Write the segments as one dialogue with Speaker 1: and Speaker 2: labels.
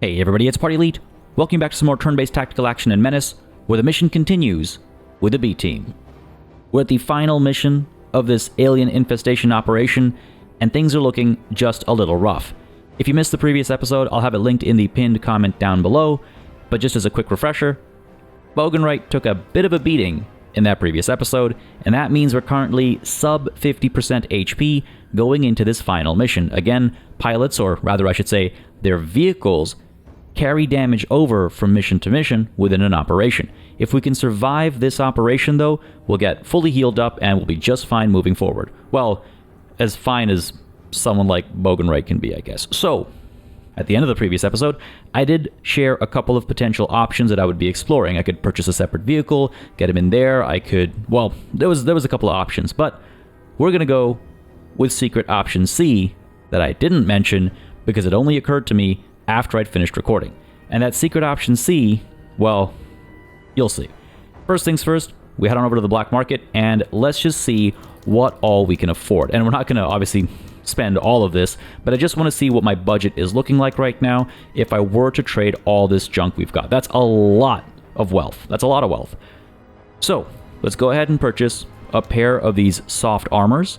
Speaker 1: Hey everybody, it's PartyElite. Welcome back to some more turn-based tactical action in MENACE, where the mission continues with the B team. We're at the final mission of this alien infestation operation, and things are looking just a little rough. If you missed the previous episode, I'll have it linked in the pinned comment down below, but just as a quick refresher, Bogenreich took a bit of a beating in that previous episode, and that means we're currently sub 50% HP going into this final mission. Again, pilots, or rather I should say, their vehicles, carry damage over from mission to mission within an operation. If we can survive this operation though, we'll get fully healed up and we'll be just fine moving forward. Well, as fine as someone like Bogenreich can be, I guess. So, at the end of the previous episode, I did share a couple of potential options that I would be exploring. I could purchase a separate vehicle, get him in there, I could... well, there was a couple of options, but we're gonna go with secret option C that I didn't mention because it only occurred to me after I'd finished recording. And that secret option C, well, you'll see. First things first, we head on over to the black market and let's just see what all we can afford. And we're not going to obviously spend all of this, but I just want to see what my budget is looking like right now if I were to trade all this junk we've got. That's a lot of wealth. That's a lot of wealth. So let's go ahead and purchase a pair of these soft armors,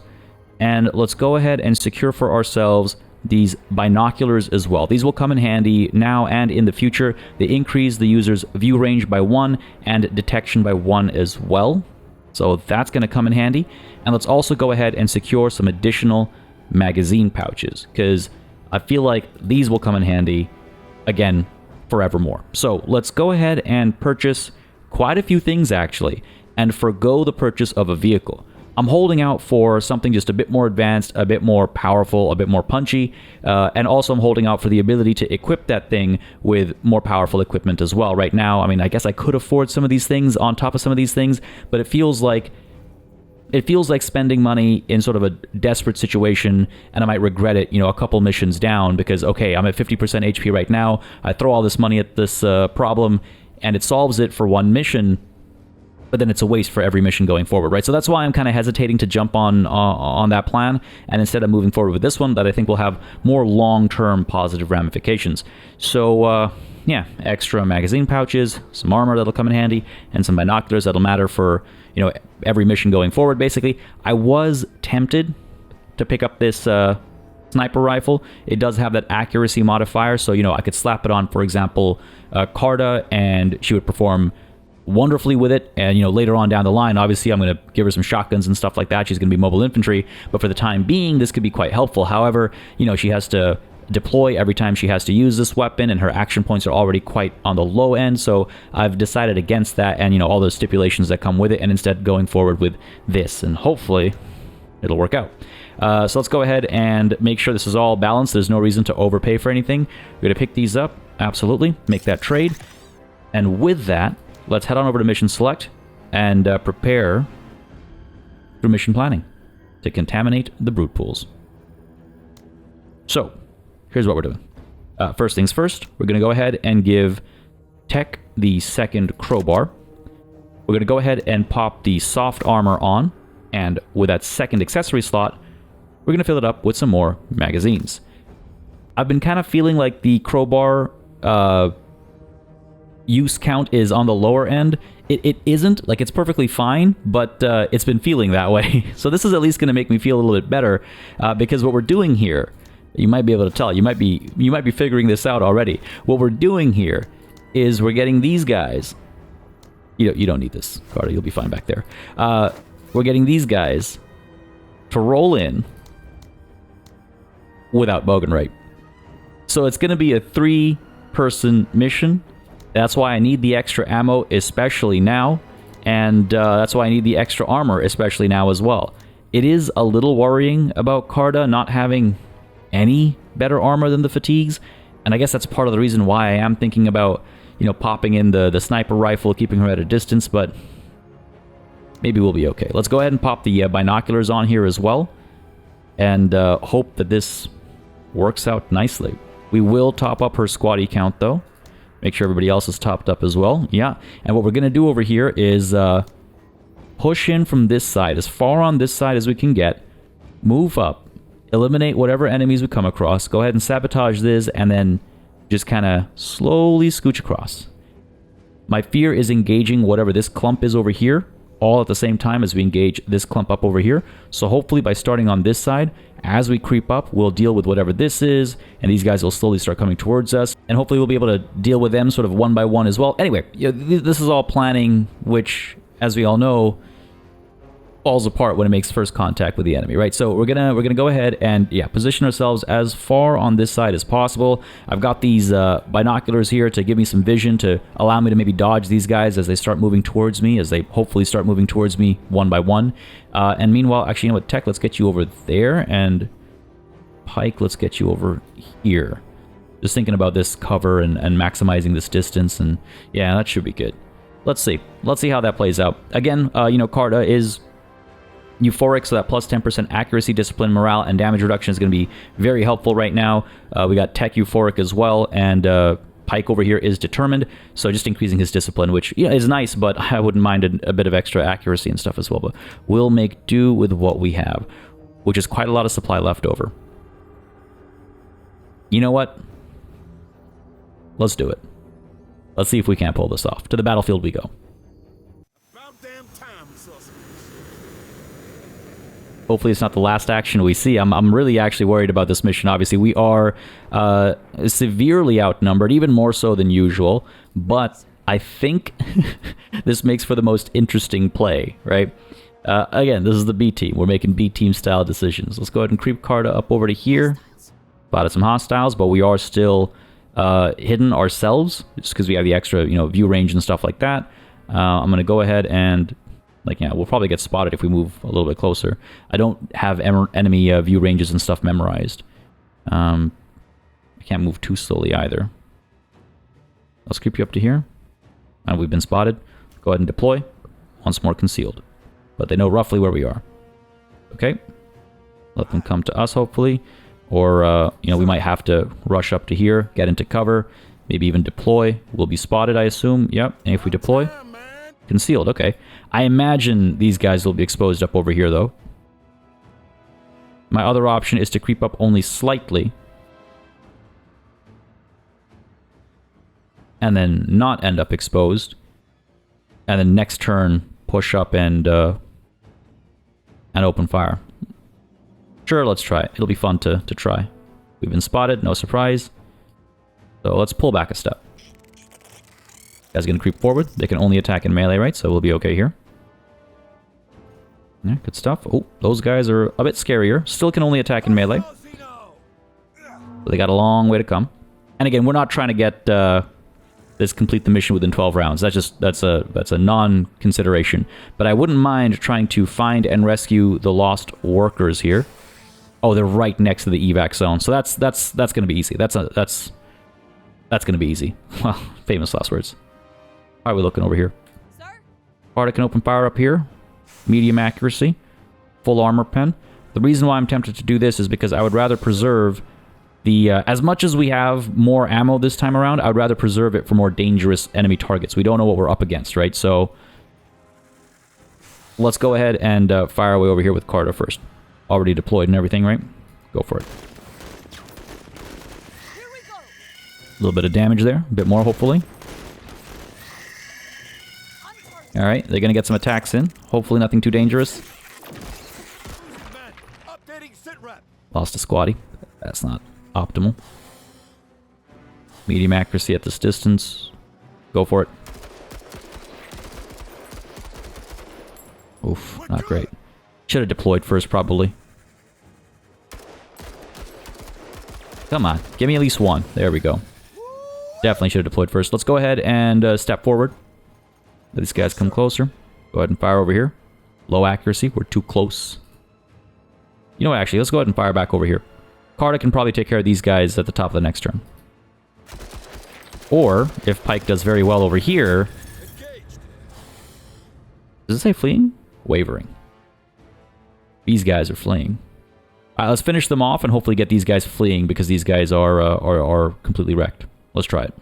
Speaker 1: and let's go ahead and secure for ourselves these binoculars as well. These will come in handy now and in the future. They increase the user's view range by 1 and detection by 1 as well. So that's going to come in handy. And let's also go ahead and secure some additional magazine pouches, because I feel like these will come in handy again forevermore. So let's go ahead and purchase quite a few things actually, and forgo the purchase of a vehicle. I'm holding out for something just a bit more advanced, a bit more powerful, a bit more punchy, and also I'm holding out for the ability to equip that thing with more powerful equipment as well. Right now, I mean, I guess I could afford some of these things on top of some of these things, but it feels like spending money in sort of a desperate situation, and I might regret it, you know, a couple missions down, because, okay, I'm at 50% HP right now, I throw all this money at this problem, and it solves it for one mission, but then it's a waste for every mission going forward, right? So that's why I'm kind of hesitating to jump on that plan, and instead of moving forward with this one that I think will have more long-term positive ramifications. So, yeah, extra magazine pouches, some armor that'll come in handy, and some binoculars that'll matter for, you know, every mission going forward, basically. I was tempted to pick up this sniper rifle. It does have that accuracy modifier, so, you know, I could slap it on, for example, Carta, and she would perform wonderfully with it. And, you know, later on down the line, obviously I'm going to give her some shotguns and stuff like that. She's going to be mobile infantry, but for the time being, this could be quite helpful. However, you know, she has to deploy every time she has to use this weapon, and her action points are already quite on the low end, so I've decided against that and, you know, all those stipulations that come with it, and instead going forward with this, and hopefully it'll work out. So let's go ahead and make sure this is all balanced. There's no reason to overpay for anything. We're going to pick these up, absolutely, make that trade, and with that, let's head on over to Mission Select and prepare for mission planning to contaminate the brute pools. So, here's what we're doing. First things first, we're going to go ahead and give Tech the second crowbar. We're going to go ahead and pop the soft armor on, and with that second accessory slot, we're going to fill it up with some more magazines. I've been kind of feeling like the crowbar use count is on the lower end. It isn't, like, it's perfectly fine, but it's been feeling that way. So this is at least going to make me feel a little bit better, because what we're doing here, you might be able to tell, you might be figuring this out already. What we're doing here is we're getting these guys. You don't need this, Carter, you'll be fine back there. We're getting these guys to roll in without Bogenreich. So it's going to be a 3-person mission. That's why I need the extra ammo, especially now, and that's why I need the extra armor, especially now as well. It is a little worrying about Carta not having any better armor than the fatigues, and I guess that's part of the reason why I am thinking about, you know, popping in the sniper rifle, keeping her at a distance, but maybe we'll be okay. Let's go ahead and pop the binoculars on here as well, and hope that this works out nicely. We will top up her squatty count, though. Make sure everybody else is topped up as well. Yeah, and what we're going to do over here is push in from this side, as far on this side as we can get, move up, eliminate whatever enemies we come across, go ahead and sabotage this, and then just kind of slowly scooch across. My fear is engaging whatever this clump is over here, all at the same time as we engage this clump up over here. So hopefully by starting on this side, as we creep up, we'll deal with whatever this is, and these guys will slowly start coming towards us, and hopefully we'll be able to deal with them sort of one by one as well. Anyway, this is all planning, which, as we all know, falls apart when it makes first contact with the enemy, right? So we're gonna go ahead and position ourselves as far on this side as possible. I've got these binoculars here to give me some vision, to allow me to maybe dodge these guys as they start moving towards me, as they hopefully start moving towards me one by one. And meanwhile, actually, you know what, Tech, let's get you over there, and Pike, let's get you over here. Just thinking about this cover and maximizing this distance, and yeah, that should be good. Let's see how that plays out. Again, you know, Carta is euphoric, so that plus 10% accuracy, discipline, morale, and damage reduction is going to be very helpful right now. We got Tech euphoric as well, and Pike over here is determined, so just increasing his discipline, which is nice, but I wouldn't mind a bit of extra accuracy and stuff as well. But we'll make do with what we have, which is quite a lot of supply left over. You know what? Let's do it. Let's see if we can't pull this off. To the battlefield we go. Hopefully it's not the last action we see. I'm really actually worried about this mission. Obviously, we are severely outnumbered, even more so than usual. But I think this makes for the most interesting play, right? Again, this is the B team. We're making B team style decisions. Let's go ahead and creep Carta up over to here. Spotted some hostiles, but we are still hidden ourselves, just because we have the extra, view range and stuff like that. I'm going to go ahead and... we'll probably get spotted if we move a little bit closer. I don't have enemy view ranges and stuff memorized. I can't move too slowly either. Let's creep you up to here. And we've been spotted. Go ahead and deploy. Once more concealed. But they know roughly where we are. Okay. Let them come to us, hopefully. Or, we might have to rush up to here, get into cover, maybe even deploy. We'll be spotted, I assume. Yep. And if we deploy... Concealed, okay. I imagine these guys will be exposed up over here, though. My other option is to creep up only slightly. And then not end up exposed. And then next turn, push up and open fire. Sure, let's try it. It'll be fun to try. We've been spotted, no surprise. So let's pull back a step. Guys gonna creep forward. They can only attack in melee, right? So we'll be okay here. Yeah, good stuff. Oh, those guys are a bit scarier. Still can only attack in melee. But they got a long way to come. And again, we're not trying to get this complete the mission within 12 rounds. That's a non-consideration. But I wouldn't mind trying to find and rescue the lost workers here. Oh, they're right next to the evac zone. So that's gonna be easy. That's gonna be easy. Well, famous last words. How are we looking over here? Carta can open fire up here. Medium accuracy. Full armor pen. The reason why I'm tempted to do this is because I would rather preserve the... as much as we have more ammo this time around, I would rather preserve it for more dangerous enemy targets. We don't know what we're up against, right? So, let's go ahead and fire our way over here with Carta first. Already deployed and everything, right? Go for it. A little bit of damage there. A bit more, hopefully. Alright, they're going to get some attacks in. Hopefully nothing too dangerous. Lost a squatty. That's not optimal. Medium accuracy at this distance. Go for it. Oof, not great. Should have deployed first, probably. Come on, give me at least one. There we go. Definitely should have deployed first. Let's go ahead and step forward. Let these guys come closer. Go ahead and fire over here. Low accuracy. We're too close. You know what, actually, let's go ahead and fire back over here. Carta can probably take care of these guys at the top of the next turn. Or, if Pike does very well over here... Does it say fleeing? Wavering. These guys are fleeing. Alright, let's finish them off and hopefully get these guys fleeing because these guys are completely wrecked. Let's try it.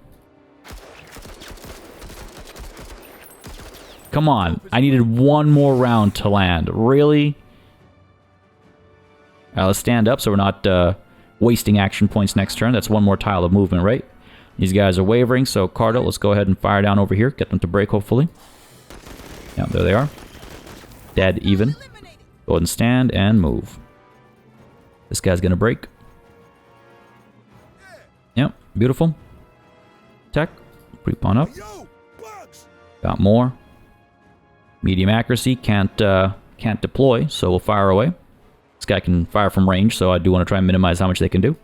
Speaker 1: Come on. I needed one more round to land. Really? Let's stand up so we're not wasting action points next turn. That's one more tile of movement, right? These guys are wavering, so Cardo, let's go ahead and fire down over here. Get them to break, hopefully. Yeah, there they are. Dead even. Go ahead and stand and move. This guy's gonna break. Yep, beautiful. Tech, creep on up. Got more. Medium accuracy, can't deploy, so we'll fire away. This guy can fire from range, so I do want to try and minimize how much they can do.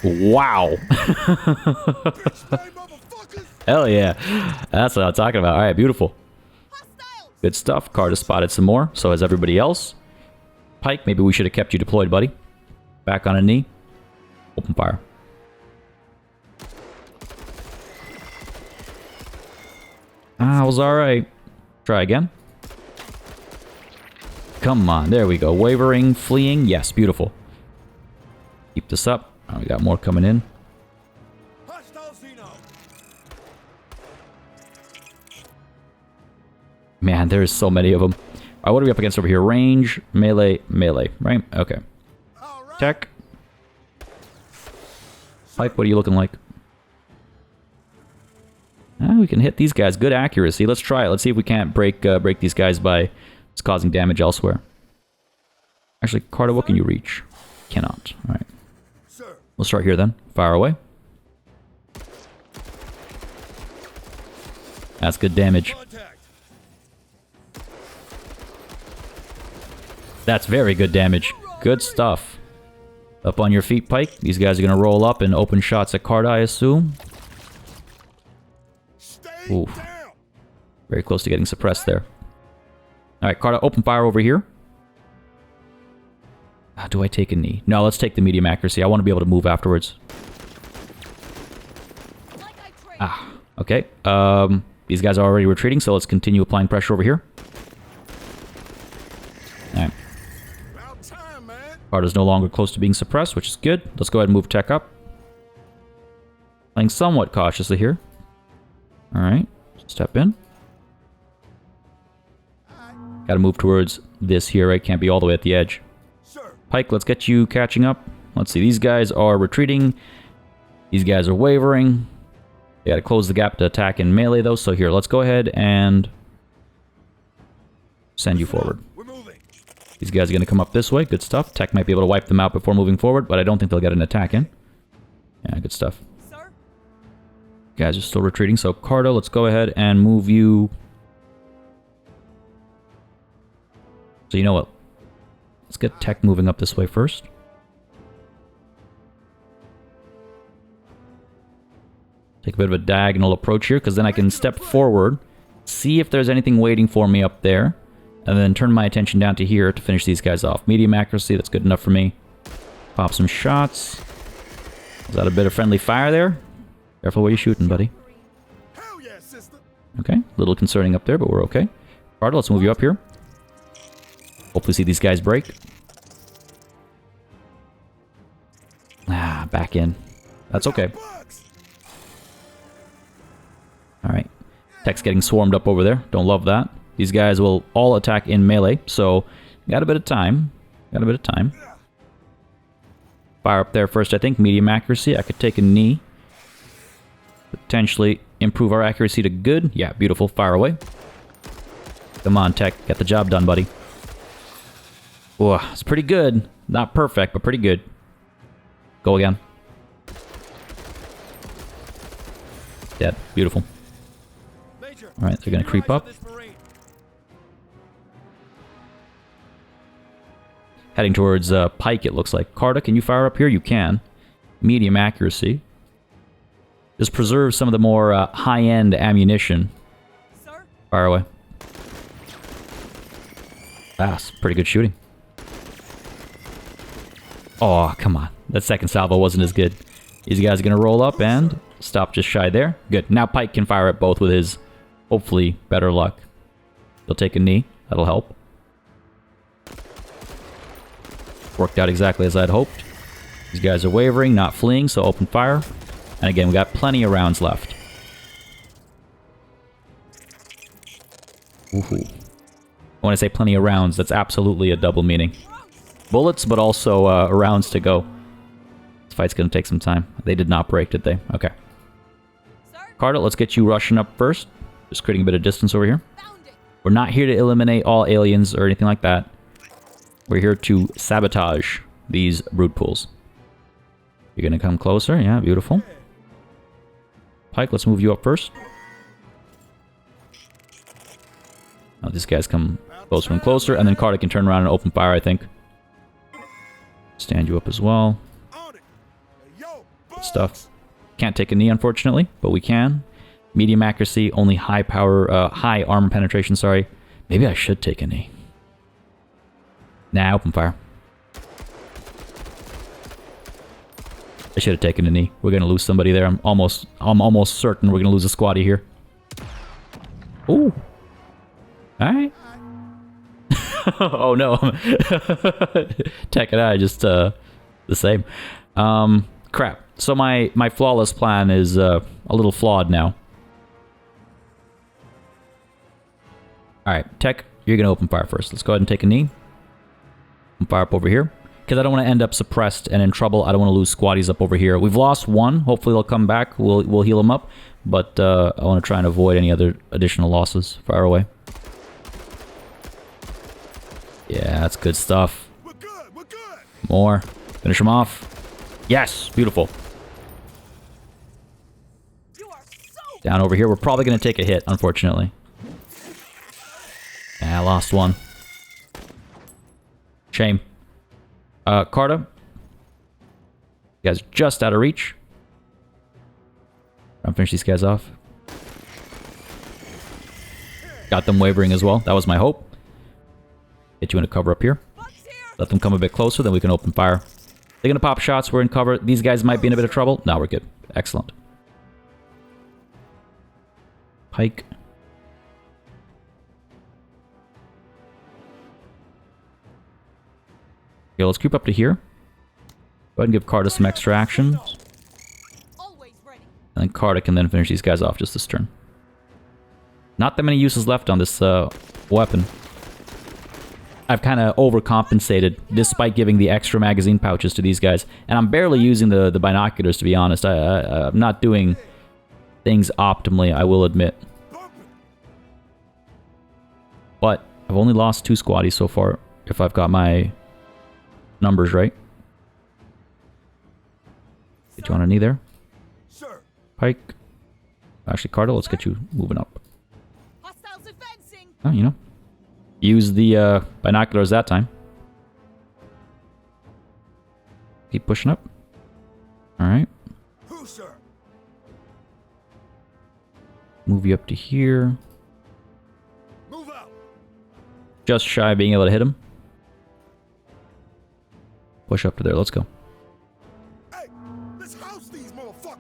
Speaker 1: Wow! Hell yeah! That's what I'm talking about. Alright, beautiful. Good stuff. Carter spotted some more, so has everybody else. Pike, maybe we should have kept you deployed, buddy. Back on a knee. Open fire. Ah, was alright. Try again. Come on, there we go. Wavering, fleeing. Yes, beautiful. Keep this up. Oh, we got more coming in. Man, there's so many of them. Alright, what are we up against over here? Range, melee, melee, right? Okay. Tech. Pipe, what are you looking like? Ah, we can hit these guys. Good accuracy. Let's try it. Let's see if we can't break these guys by just causing damage elsewhere. Actually, Carter, what can you reach? Cannot. Alright. We'll start here then. Fire away. That's good damage. That's very good damage. Good stuff. Up on your feet, Pike. These guys are going to roll up and open shots at Carter, I assume. Ooh. Very close to getting suppressed there. Alright, Carter, open fire over here. Do I take a knee? No, let's take the medium accuracy. I want to be able to move afterwards. Ah, okay. These guys are already retreating, so let's continue applying pressure over here. Alright. Carter's no longer close to being suppressed, which is good. Let's go ahead and move tech up. Playing somewhat cautiously here. Alright, step in. Gotta move towards this here, right? Can't be all the way at the edge. Pike, let's get you catching up. Let's see, these guys are retreating. These guys are wavering. They gotta close the gap to attack in melee though, so here, let's go ahead and send you forward. These guys are gonna come up this way, good stuff. Tech might be able to wipe them out before moving forward, but I don't think they'll get an attack in. Yeah, good stuff. Guys are still retreating, so Cardo, let's go ahead and move you. So you know what? Let's get Tech moving up this way first. Take a bit of a diagonal approach here, because then I can step forward, see if there's anything waiting for me up there, and then turn my attention down to here to finish these guys off. Medium accuracy, that's good enough for me. Pop some shots. Is that a bit of friendly fire there? Careful where you're shooting, buddy. Okay, a little concerning up there, but we're okay. Cardo, let's move you up here. Hopefully see these guys break. Ah, back in. That's okay. Alright. Tech's getting swarmed up over there. Don't love that. These guys will all attack in melee, so got a bit of time. Got a bit of time. Fire up there first, I think. Medium accuracy. I could take a knee. Potentially improve our accuracy to good. Yeah, beautiful. Fire away. Come on, Tech. Get the job done, buddy. Whoa, it's pretty good. Not perfect, but pretty good. Go again. Dead. Beautiful. Alright, they're going to creep up. Heading towards Pike, it looks like. Carta, can you fire up here? You can. Medium accuracy. Just preserve some of the more high-end ammunition. Fire away. That's pretty good shooting. Oh, come on. That second salvo wasn't as good. These guys are going to roll up and stop just shy there. Good. Now Pike can fire at both with his, hopefully, better luck. He'll take a knee. That'll help. Worked out exactly as I'd hoped. These guys are wavering, not fleeing, so open fire. And again, we got plenty of rounds left. Woohoo. When I say plenty of rounds, that's absolutely a double meaning. Bullets, but also rounds to go. Let's fight's gonna take some time. They did not break, did they? Okay. Carter, let's get you rushing up first. Just creating a bit of distance over here. We're not here to eliminate all aliens or anything like that. We're here to sabotage these brood pools. You're gonna come closer. Yeah, beautiful. Pike, let's move you up first. Now these guys come closer and closer, and then Carter can turn around and open fire, I think. Stand you up as well. Good stuff. Can't take a knee, unfortunately, but we can. Medium accuracy, only high power, high armor penetration, sorry. Maybe I should take a knee. Nah, open fire. I should have taken a knee. We're gonna lose somebody there. I'm almost certain we're gonna lose a squatty here. Ooh. Alright. Oh no. Tech and I just the same. Crap. So my flawless plan is a little flawed now. Alright, Tech, you're gonna open fire first. Let's go ahead and take a knee. Open fire up over here. Because I don't want to end up suppressed and in trouble. I don't want to lose squatties up over here. We've lost one. Hopefully they'll come back. We'll heal them up. But I want to try and avoid any other additional losses. Fire away. Yeah, that's good stuff.
Speaker 2: We're good. We're good.
Speaker 1: More. Finish them off. Yes, beautiful. Down over here. We're probably going to take a hit, unfortunately. Yeah, I lost one. Shame. Carta. You guys are just out of reach. Try and finish these guys off. Got them wavering as well. That was my hope. Get you into cover up here. Let them come a bit closer, then we can open fire. They're gonna pop shots. We're in cover. These guys might be in a bit of trouble. No, we're good. Excellent. Pike. Okay, let's creep up to here. Go ahead and give Carta some extra action. And then Carta can then finish these guys off just this turn. Not that many uses left on this weapon. I've kind of overcompensated despite giving the extra magazine pouches to these guys. And I'm barely using the binoculars, to be honest. I'm not doing things optimally, I will admit. But I've only lost 2 squatties so far, if I've got my numbers right. Get you on a knee there. Pike. Actually, Carter, let's get you moving up. Oh, you know. Use the binoculars that time. Keep pushing up. Alright. Move you up to here. Just shy of being able to hit him. Push up to there. Let's go.
Speaker 2: Hey, let's house these motherfuckers.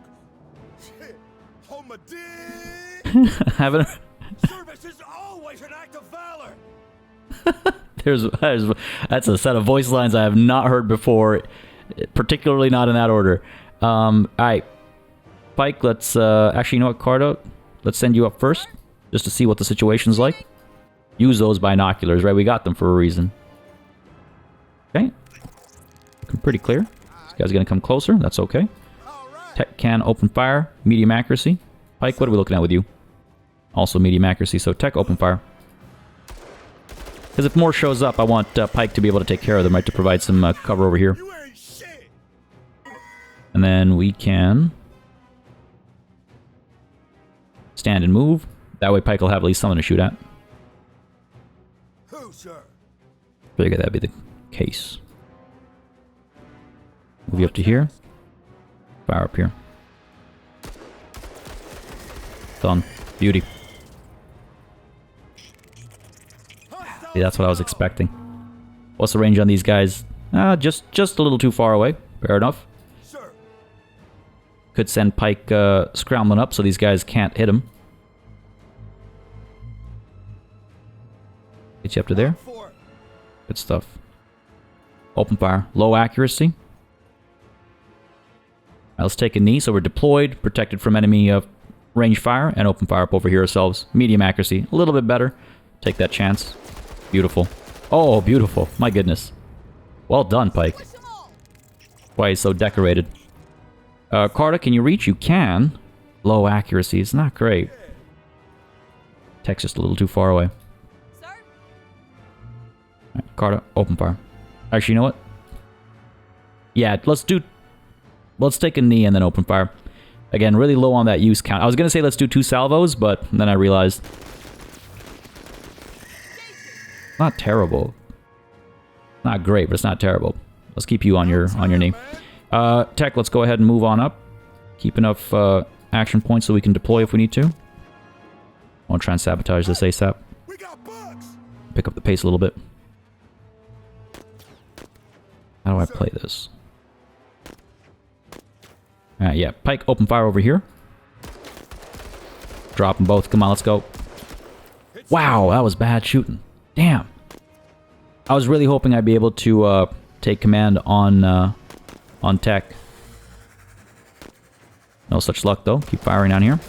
Speaker 2: Shit. Hold my dick.
Speaker 1: Haven't.
Speaker 2: Service is always an act of valor.
Speaker 1: That's a set of voice lines I have not heard before, particularly not in that order. Alright. Pike, let's actually, you know what, Cardo? Let's send you up first, just to see what the situation's like. Use those binoculars, right? We got them for a reason. Okay. Looking pretty clear. This guy's gonna come closer. That's okay. Tech can open fire. Medium accuracy. Pike, what are we looking at with you? Also medium accuracy. So Tech, open fire. Because if more shows up, I want Pike to be able to take care of them, right? To provide some cover over here. And then we can stand and move. That way Pike will have at least something to shoot at. Figured that'd be the case. Move you up to here. Fire up here. Done. Beauty. See, that's what I was expecting. What's the range on these guys? Just a little too far away. Fair enough. Could send Pike scrambling up so these guys can't hit him. Get you up to there. Good stuff. Open fire. Low accuracy. Right, let's take a knee. So we're deployed, protected from enemy range fire, and open fire up over here ourselves. Medium accuracy. A little bit better. Take that chance. Beautiful. Oh, beautiful. My goodness. Well done, Pike. Why he's so decorated. Carta, can you reach? You can. Low accuracy. It's not great. Tech's just a little too far away.
Speaker 3: Sir?
Speaker 1: Alright, Carta, open fire. Actually, you know what? Yeah, let's take a knee and then open fire. Again, really low on that use count. I was going to say let's do 2 salvos, but then I realized... Not terrible. Not great, but it's not terrible. Let's keep you on your knee. Tech, let's go ahead and move on up. Keep enough action points so we can deploy if we need to. I want to try and sabotage this ASAP.
Speaker 2: We got bugs.
Speaker 1: Pick up the pace a little bit. How do I play this? Alright, yeah. Pike, open fire over here. Drop them both. Come on, let's go. Wow, that was bad shooting. Damn. I was really hoping I'd be able to take command on Tech. No such luck, though. Keep firing down here.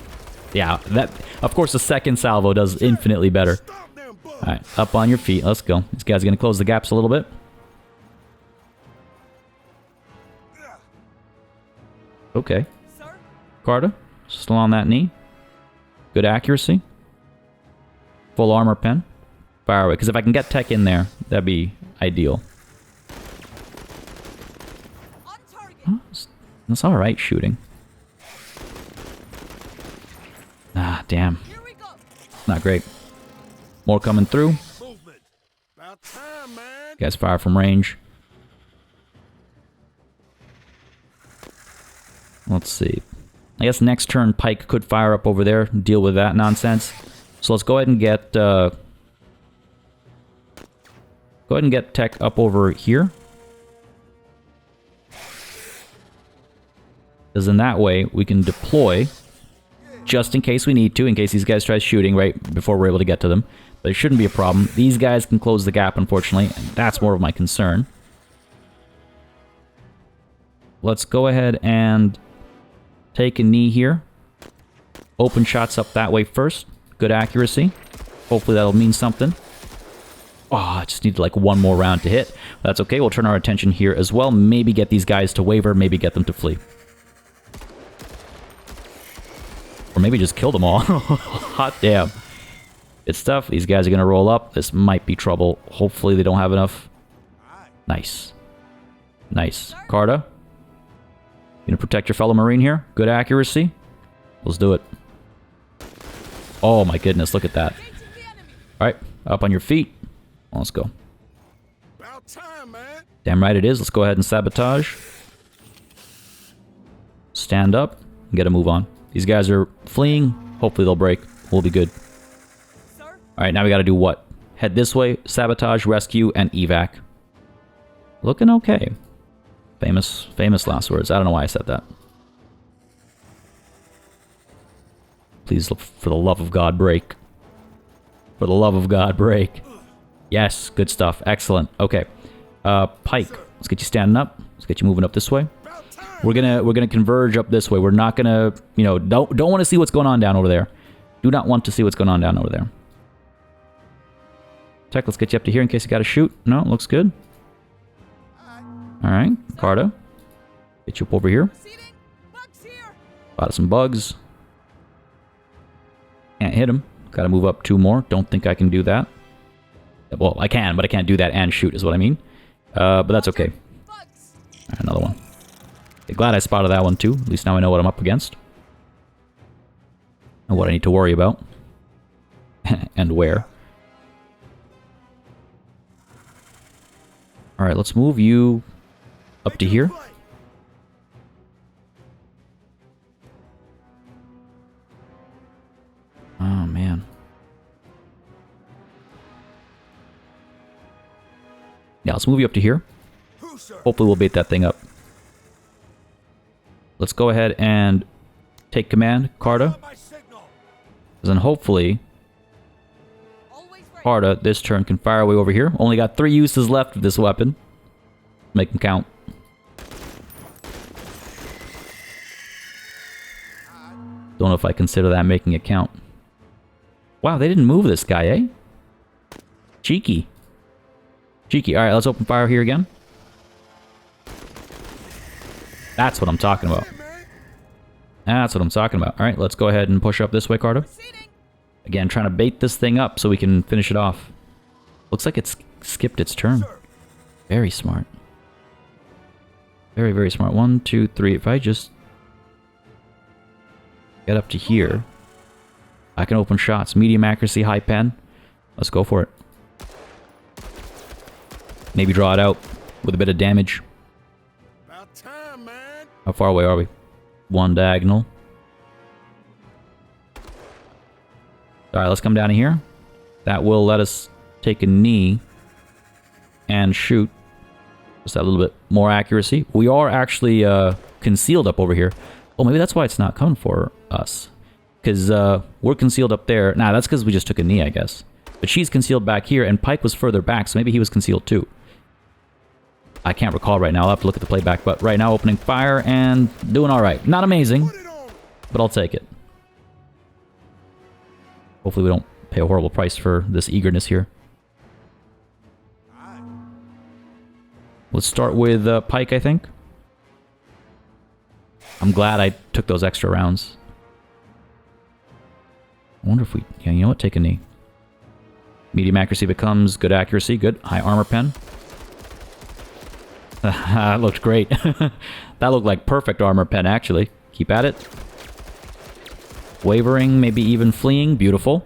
Speaker 1: Yeah, that... Of course, the second salvo does infinitely better. Alright, up on your feet. Let's go. This guy's gonna close the gaps a little bit. Okay. Carta, still on that knee. Good accuracy. Full armor pen. Fire away, because if I can get Tech in there, that'd be ideal. Oh, that's alright shooting. Ah, damn. Not great. More coming through.
Speaker 2: About time, man.
Speaker 1: Guys fire from range. Let's see. I guess next turn Pike could fire up over there, deal with that nonsense. So let's go ahead and get Tech up over here. Because in that way we can deploy just in case we need to, in case these guys try shooting right before we're able to get to them. But it shouldn't be a problem. These guys can close the gap, unfortunately, and that's more of my concern. Let's go ahead and take a knee here. Open shots up that way first. Good accuracy. Hopefully that'll mean something. Oh, I just need like one more round to hit. That's okay. We'll turn our attention here as well. Maybe get these guys to waver. Maybe get them to flee. Or maybe just kill them all. Hot damn. Good stuff. These guys are going to roll up. This might be trouble. Hopefully they don't have enough. Nice. Nice. Carta. You gonna protect your fellow Marine here? Good accuracy. Let's do it. Oh my goodness, look at that. Alright, up on your feet. Let's go.
Speaker 2: About time, man.
Speaker 1: Damn right it is. Let's go ahead and sabotage. Stand up and get a move on. These guys are fleeing. Hopefully they'll break. We'll be good. Alright, now we gotta do what? Head this way, sabotage, rescue, and evac. Looking okay. Famous last words. I don't know why I said that. Please, for the love of God, break. For the love of God, break. Yes, good stuff. Excellent. Okay. Pike, let's get you standing up. Let's get you moving up this way. We're gonna converge up this way. We're not gonna, you know, don't want to see what's going on down over there. Do not want to see what's going on down over there. Tech, let's get you up to here in case you got to shoot. No, looks good. Alright, Carta. Get you up over here. Spotted some bugs. Can't hit him. Gotta move up 2 more. Don't think I can do that. Well, I can, but I can't do that and shoot is what I mean. But that's okay. Right, another one. Glad I spotted that one too. At least now I know what I'm up against. And what I need to worry about. And where. Alright, let's move you up to here. Oh, man. Yeah, let's move you up to here. Hopefully we'll bait that thing up. Let's go ahead and take command, Carta. Then hopefully Carta this turn can fire away over here. Only got 3 uses left of this weapon. Make them count. Don't know if I consider that making it count. Wow, they didn't move this guy, eh? Cheeky. Cheeky. Alright, let's open fire here again. That's what I'm talking about. That's what I'm talking about. Alright, let's go ahead and push up this way, Carter. Again, trying to bait this thing up so we can finish it off. Looks like it's skipped its turn. Very smart. Very, very smart. 1, 2, 3. If I just get up to here, I can open shots. Medium accuracy, high pen. Let's go for it. Maybe draw it out with a bit of damage.
Speaker 2: About time, man.
Speaker 1: How far away are we? 1 diagonal. Alright, let's come down here. That will let us take a knee and shoot. Just that little bit more accuracy. We are actually concealed up over here. Oh, maybe that's why it's not coming for us. Because we're concealed up there. Nah, that's because we just took a knee, I guess. But she's concealed back here, and Pike was further back, so maybe he was concealed too. I can't recall right now. I'll have to look at the playback. But right now, opening fire and doing alright. Not amazing, but I'll take it. Hopefully we don't pay a horrible price for this eagerness here. Let's start with Pike, I think. I'm glad I took those extra rounds. I wonder if we... Yeah, you know what? Take a knee. Medium accuracy becomes good accuracy. Good. High armor pen. That looked great. That looked like perfect armor pen, actually. Keep at it. Wavering, maybe even fleeing. Beautiful.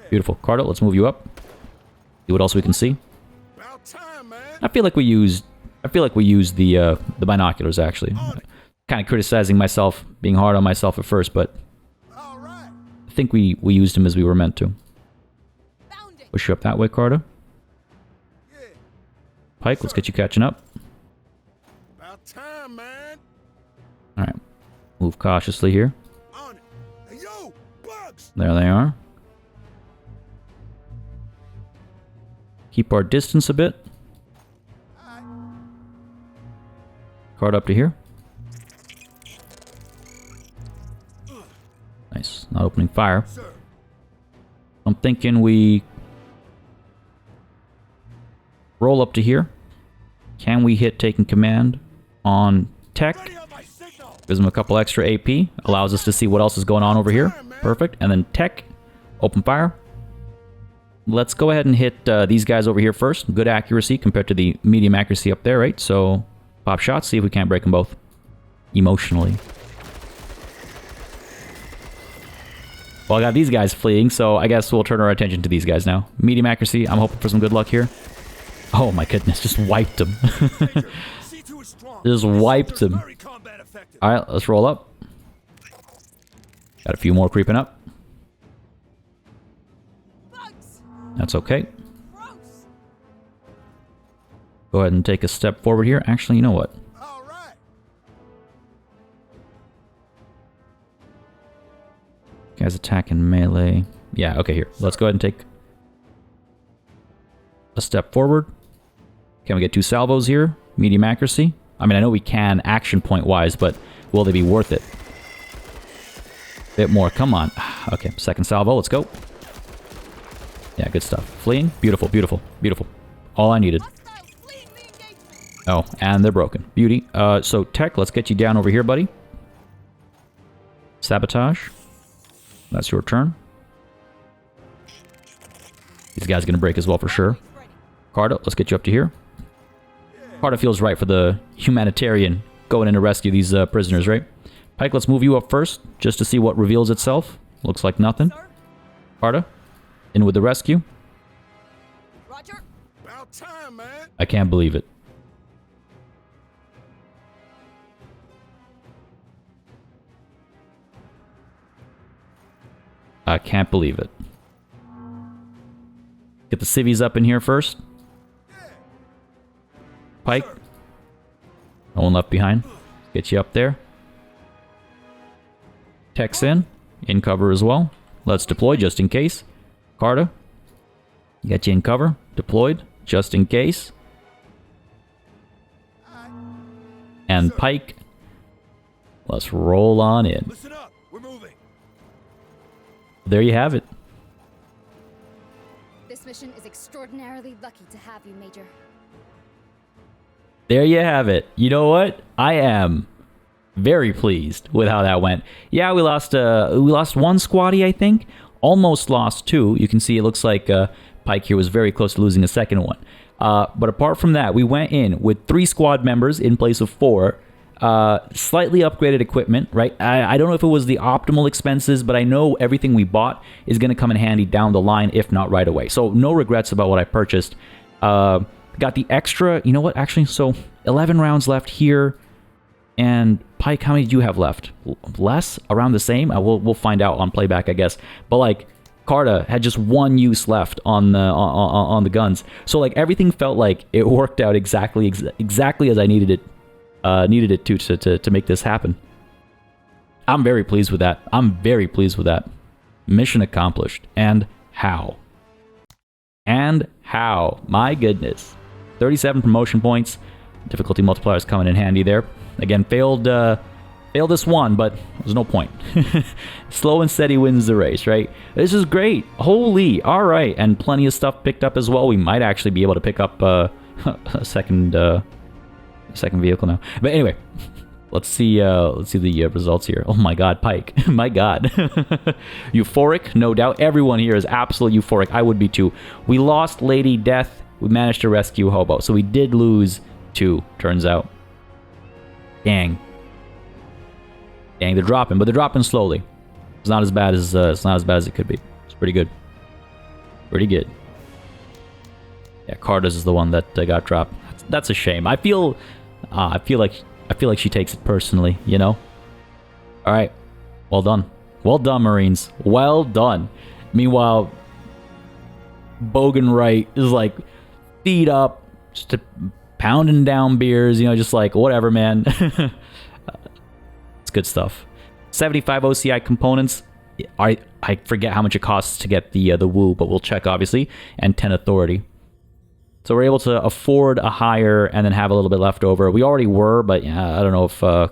Speaker 1: Beautiful. Carter, let's move you up. See what else we can see. I feel like we used the binoculars, actually. Kind of criticizing myself, being hard on myself at first, but I think we used them as we were meant to. Push you up that way, Carter. Pike, let's get you catching up.
Speaker 2: About time, man.
Speaker 1: Alright. Move cautiously here.
Speaker 2: Hey, yo, bugs.
Speaker 1: There they are. Keep our distance a bit. Card up to here. Nice. Not opening fire. I'm thinking we roll up to here. Can we hit taking command on tech? Gives him a couple extra AP. Allows us to see what else is going on over here. Perfect. And then tech. Open fire. Let's go ahead and hit these guys over here first. Good accuracy compared to the medium accuracy up there, right? So pop shots. See if we can't break them both. Emotionally. Well, I got these guys fleeing, so I guess we'll turn our attention to these guys now. Medium accuracy. I'm hoping for some good luck here. Oh my goodness, just wiped him. Just wiped him. Alright, let's roll up. Got a few more creeping up. That's okay. Go ahead and take a step forward here. Actually, you know what? Guys attacking melee. Yeah, okay, here. Let's go ahead and take a step forward. Can we get 2 salvos here? Medium accuracy. I mean, I know we can action point wise, but will they be worth it? Bit more. Come on. Okay, second salvo. Let's go. Yeah, good stuff. Fleeing. Beautiful, beautiful, beautiful. All I needed. Oh, and they're broken. Beauty. So tech, let's get you down over here, buddy. Sabotage. That's your turn. These guys are going to break as well for sure. Carta, let's get you up to here. Carta feels right for the humanitarian going in to rescue these prisoners, right? Pike, let's move you up first, just to see what reveals itself. Looks like nothing. Carta, in with the rescue.
Speaker 2: Roger. About time, man.
Speaker 1: I can't believe it. I can't believe it. Get the civvies up in here first. Pike. No one left behind. Get you up there. Tech's in cover as well. Let's deploy just in case. Carta. Get you in cover. Deployed just in case. And Pike. Let's roll on in.
Speaker 2: Listen up. We're moving.
Speaker 1: There you have it.
Speaker 3: This mission is extraordinarily lucky to have you, Major.
Speaker 1: There you have it. You know what? I am Very pleased with how that went. Yeah, we lost one squatty, I think. Almost lost two. You can see it looks like Pike here was very close to losing a second one. But apart from that, we went in with 3 squad members in place of 4. Slightly upgraded equipment, right? I don't know if it was the optimal expenses, but I know everything we bought is going to come in handy down the line, if not right away. So no regrets about what I purchased. Got the extra, you know what, actually, so 11 rounds left here. And Pike, how many do you have left? Less? Around the same? We'll find out on playback, I guess. But like, Carta had just 1 use left on the guns, so like everything felt like it worked out exactly as I needed it to make this happen. I'm very pleased with that. Mission accomplished. And how? My goodness. 37 promotion points. Difficulty multipliers coming in handy there. Again, failed this one, but there's no point. Slow and steady wins the race, right? This is great. Holy, all right, and plenty of stuff picked up as well. We might actually be able to pick up a second vehicle now. But anyway, let's see the results here. Oh my God, Pike, my God, euphoric, no doubt. Everyone here is absolutely euphoric. I would be too. We lost Lady Death. We managed to rescue Hobo, so we did lose 2. Turns out. Dang, they're dropping, but they're dropping slowly. It's not as bad as it could be. It's pretty good. Yeah, Carta's is the one that got dropped. That's a shame. I feel like she takes it personally, you know. All right, well done, Marines, well done. Meanwhile, Bogan Wright is like feet up, just pounding down beers, you know, just like whatever, man. It's good stuff. 75 OCI components. I forget how much it costs to get the woo, but we'll check obviously. And 10 authority. So we're able to afford a hire and then have a little bit left over. We already were, but yeah, I don't know if I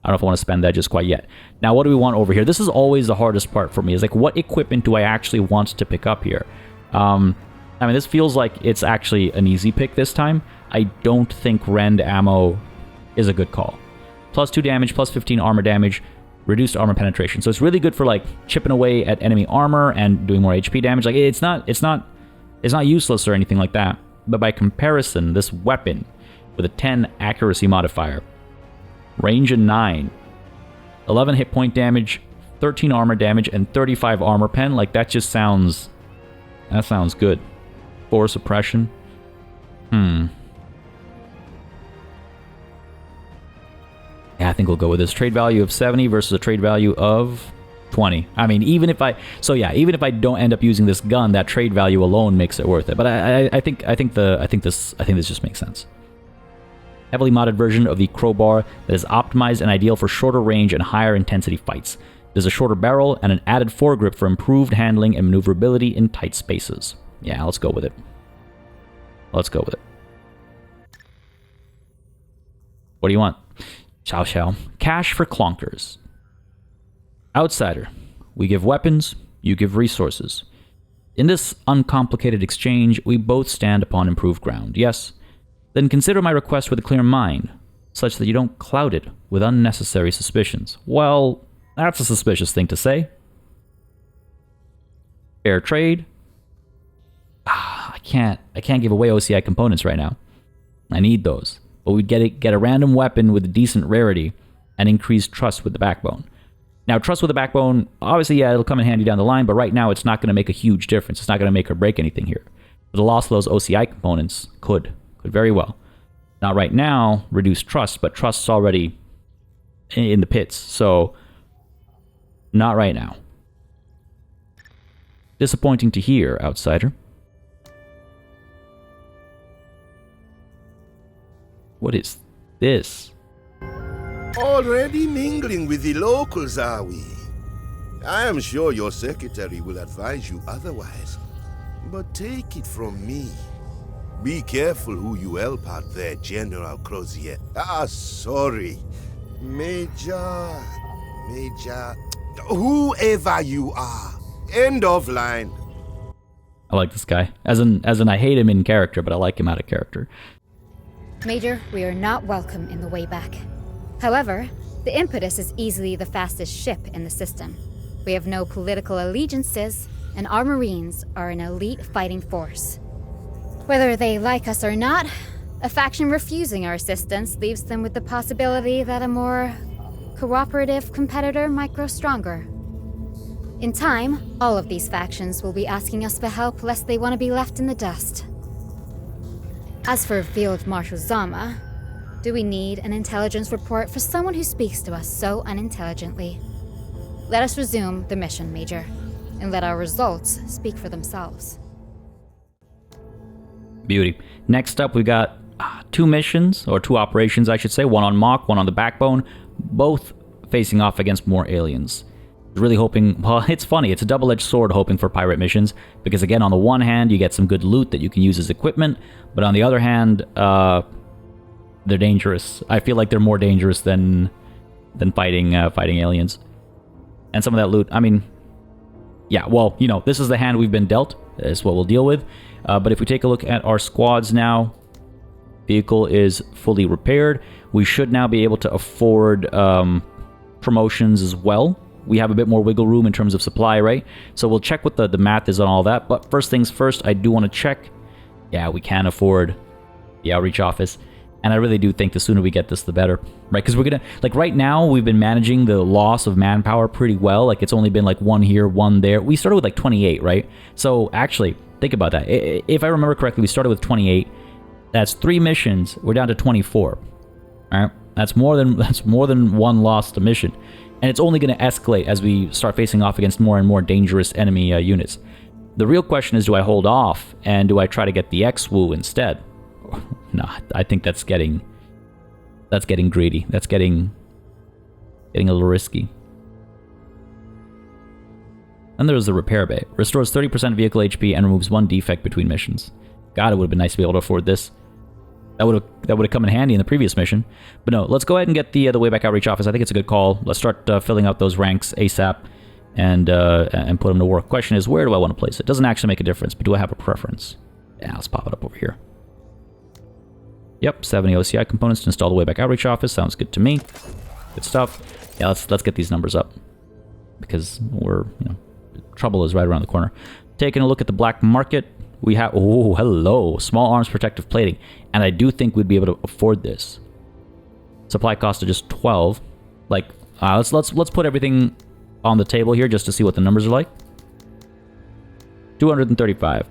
Speaker 1: want to spend that just quite yet. Now, what do we want over here? This is always the hardest part for me. Is like, what equipment do I actually want to pick up here? I mean, this feels like it's actually an easy pick this time. I don't think Rend ammo is a good call. Plus 2 damage, plus 15 armor damage, reduced armor penetration. So it's really good for like chipping away at enemy armor and doing more HP damage. Like it's not useless or anything like that. But by comparison, this weapon with a 10 accuracy modifier, range of 9, 11 hit point damage, 13 armor damage, and 35 armor pen, like that sounds good. 4 suppression. Yeah, I think we'll go with this. Trade value of 70 versus a trade value of 20. I mean, even if I don't end up using this gun, that trade value alone makes it worth it. But I think this just makes sense. Heavily modded version of the crowbar that is optimized and ideal for shorter range and higher intensity fights. There's a shorter barrel and an added foregrip for improved handling and maneuverability in tight spaces. Yeah, let's go with it. What do you want? Chow. Cash for clonkers. Outsider. We give weapons, you give resources. In this uncomplicated exchange, we both stand upon improved ground, yes? Then consider my request with a clear mind, such that you don't cloud it with unnecessary suspicions. Well, that's a suspicious thing to say. Fair trade. I can't give away OCI components right now. I need those. But we'd get a random weapon with a decent rarity and increased trust with the backbone. Now, trust with the backbone, obviously, yeah, it'll come in handy down the line, but right now it's not going to make a huge difference. It's not going to make or break anything here. But the loss of those OCI components could very well. Not right now, reduce trust, but trust's already in the pits, so not right now. Disappointing to hear, outsider. What is this?
Speaker 2: Already mingling with the locals, are we? I am sure your secretary will advise you otherwise. But take it from me. Be careful who you help out there, General Crozier. Sorry. Major... Whoever you are. End of line.
Speaker 1: I like this guy. As in I hate him in character, but I like him out of character.
Speaker 3: Major, we are not welcome in the way back. However, The Impetus is easily the fastest ship in the system. We have no political allegiances, and our Marines are an elite fighting force. Whether they like us or not, a faction refusing our assistance leaves them with the possibility that a more cooperative competitor might grow stronger. In time, all of these factions will be asking us for help lest they want to be left in the dust. As for Field Marshal Zama, do we need an intelligence report for someone who speaks to us so unintelligently? Let us resume the mission, Major, and let our results speak for themselves.
Speaker 1: Beauty. Next up, we got two missions, or two operations, I should say. One on Mach, one on the Backbone, both facing off against more aliens. Really hoping, well, it's funny, it's a double-edged sword hoping for pirate missions, because again, on the one hand, you get some good loot that you can use as equipment, but on the other hand, they're dangerous. I feel like they're more dangerous than fighting aliens. And some of that loot, I mean, yeah, well, you know, this is the hand we've been dealt. It's what we'll deal with. But if we take a look at our squads now, vehicle is fully repaired. We should now be able to afford promotions as well. We have a bit more wiggle room in terms of supply, right? So we'll check what the math is on all that. But first things first, I do want to check. Yeah, we can afford the outreach office. And I really do think the sooner we get this, the better, right? Because we're going to, like right now, we've been managing the loss of manpower pretty well. Like it's only been like one here, one there. We started with like 28, right? So actually, think about that. If I remember correctly, we started with 28. That's 3 missions. We're down to 24. All right? That's more than one lost mission. And it's only going to escalate as we start facing off against more and more dangerous enemy units. The real question is, do I hold off and do I try to get the X-Woo instead? No, I think that's getting greedy. That's getting a little risky. And there's the repair bay. Restores 30% vehicle HP and removes 1 defect between missions. God, it would have been nice to be able to afford this. That would have come in handy in the previous mission. But no, let's go ahead and get the Wayback Outreach Office. I think it's a good call. Let's start filling out those ranks ASAP and put them to work. Question is, where do I want to place it? Doesn't actually make a difference, but do I have a preference? Yeah, let's pop it up over here. Yep, 70 OCI components to install the Wayback Outreach Office. Sounds good to me. Good stuff. Yeah, let's get these numbers up because trouble is right around the corner. Taking a look at the black market, we have hello, small arms protective plating, and I do think we'd be able to afford this. Supply cost of just 12. Like, let's put everything on the table here just to see what the numbers are like. 235.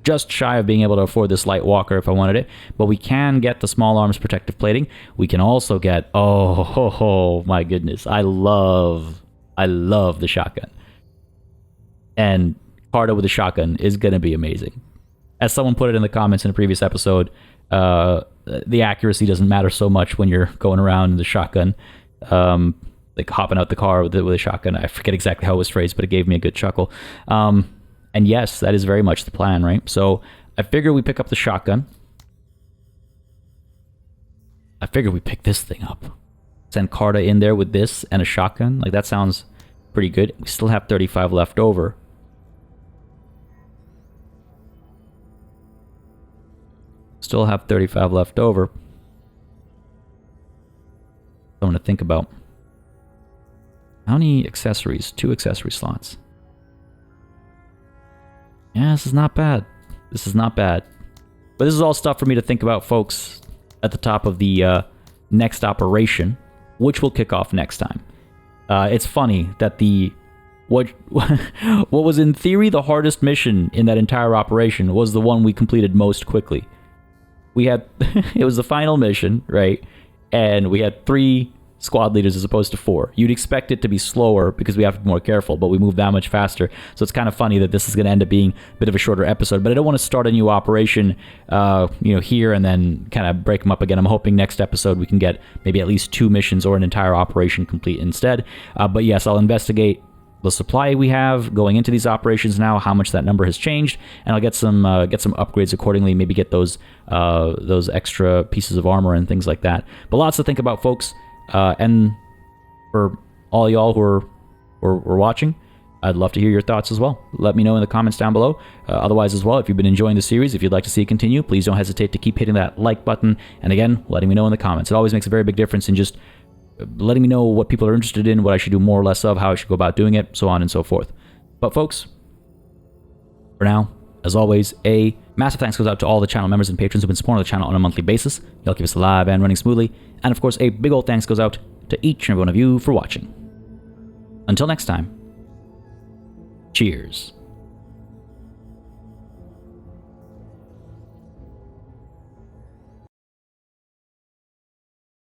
Speaker 1: Just shy of being able to afford this light walker if I wanted it, but we can get the small arms protective plating. We can also get, oh my goodness, I love the shotgun. And Carta with the shotgun is going to be amazing. As someone put it in the comments in a previous episode, the accuracy doesn't matter so much when you're going around in the shotgun, like hopping out the car with a shotgun. I forget exactly how it was phrased, but it gave me a good chuckle. And yes, that is very much the plan, right? So I figure we pick up the shotgun. I figure we pick this thing up. Send Carta in there with this and a shotgun. Like, that sounds pretty good. We still have 35 left over. Still have 35 left over. Something to think about. How many accessories? 2 accessory slots. Yeah, this is not bad. This is not bad. But this is all stuff for me to think about, folks, at the top of the next operation, which we'll kick off next time. It's funny that what was in theory the hardest mission in that entire operation was the one we completed most quickly. We had, it was the final mission, right? And we had 3 squad leaders as opposed to 4. You'd expect it to be slower because we have to be more careful, but we move that much faster. So it's kind of funny that this is going to end up being a bit of a shorter episode, but I don't want to start a new operation, here and then kind of break them up again. I'm hoping next episode we can get maybe at least 2 missions or an entire operation complete instead. But yes, I'll investigate the supply we have going into these operations now, how much that number has changed, and I'll get some upgrades accordingly. Maybe get those extra pieces of armor and things like that. But lots to think about, folks. And for all y'all who are watching, I'd love to hear your thoughts as well. Let me know in the comments down below. Otherwise as well, if you've been enjoying the series, if you'd like to see it continue, please don't hesitate to keep hitting that like button. And again, letting me know in the comments. It always makes a very big difference in just letting me know what people are interested in, what I should do more or less of, how I should go about doing it, so on and so forth. But folks, for now, as always, a massive thanks goes out to all the channel members and patrons who've been supporting the channel on a monthly basis. Y'all keep us alive and running smoothly. And of course, a big old thanks goes out to each and every one of you for watching. Until next time, cheers.